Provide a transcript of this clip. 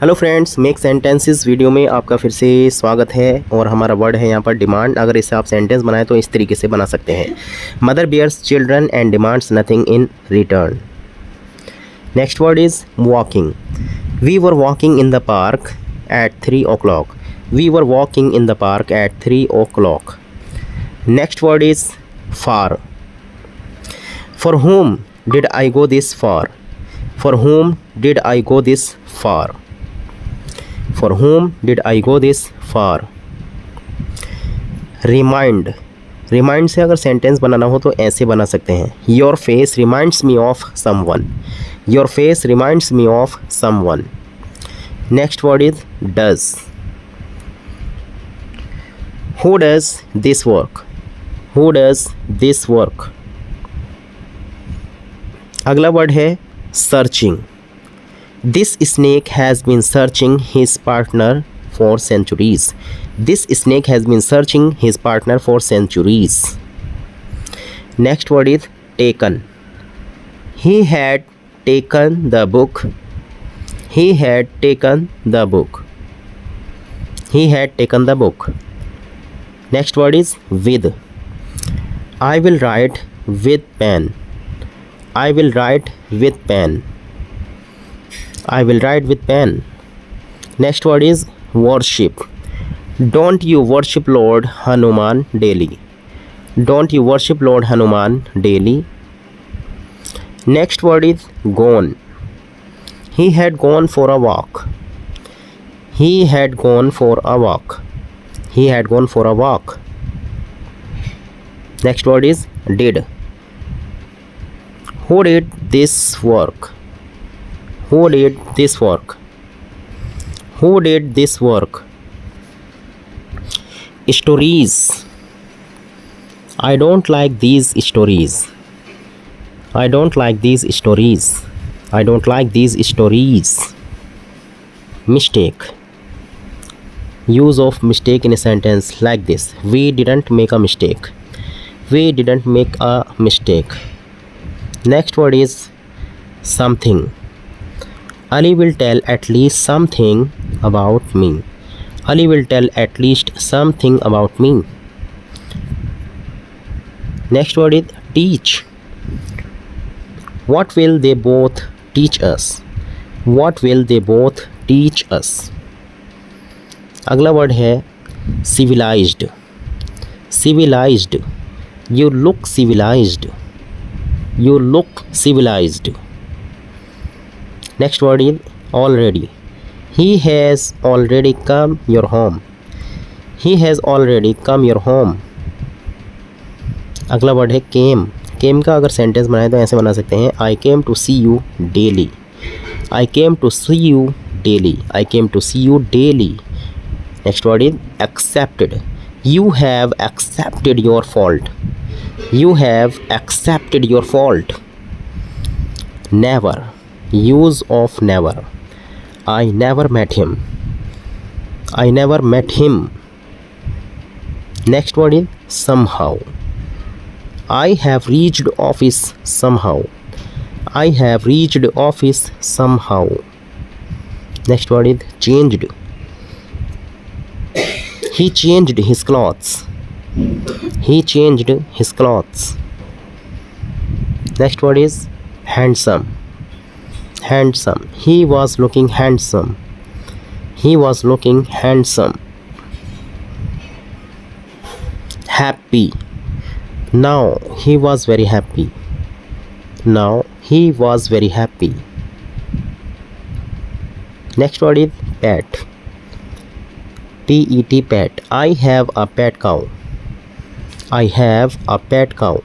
Hello friends, make sentences video में आपका फिर से स्वागत है। और हमारा वर्ड है यहाँ पर डिमांड। अगर इसे आप सेंटेंस बनाएं तो इस तरीके से बना सकते हैं। Mother bears children and demands nothing in return. Next word is walking. We were walking in the park at 3 o'clock. We were walking in the park at 3 o'clock. Next word is far. For whom did I go this far? For whom did I go this far? For whom did I go this far? Remind. Remind से अगर sentence बनाना हो तो ऐसे बना सकते हैं। Your face reminds me of someone. Your face reminds me of someone. Next word is does. Who does this work? Who does this work? अगला word है searching. This snake has been searching his partner for centuries. This snake has been searching his partner for centuries. Next word is taken. He had taken the book. He had taken the book. He had taken the book. Next word is with. I will write with pen. I will write with pen. I will write with pen. Next word is worship. Don't you worship Lord Hanuman daily? Don't you worship Lord Hanuman daily? Next word is gone. He had gone for a walk. He had gone for a walk. He had gone for a walk. Next word is did. Who did this work? Who did this work? Who did this work? Stories. I don't like these stories. I don't like these stories. I don't like these stories. Mistake. Use of mistake in a sentence like this. We didn't make a mistake. We didn't make a mistake. Next word is something. Ali will tell at least something about me. Ali will tell at least something about me. Next word is teach. What will they both teach us? What will they both teach us? अगला word है civilized. Civilized. You look civilized. You look civilized. Next word is already. He has already come your home. He has already come your home. अगला word है came. came का अगर sentence बनाए तो ऐसे बना सकते हैं I came to see you daily. I came to see you daily. I came to see you daily. Next word is accepted. You have accepted your fault. You have accepted your fault. Never. Use of never. I never met him. I never met him. Next word is somehow. I have reached office somehow. I have reached office somehow. Next word is changed. He changed his clothes. He changed his clothes. Next word is handsome. Handsome. He was looking handsome. He was looking handsome. Happy. Now he was very happy. Now he was very happy. Next word is pet. Pet. Pet. I have a pet cow. I have a pet cow.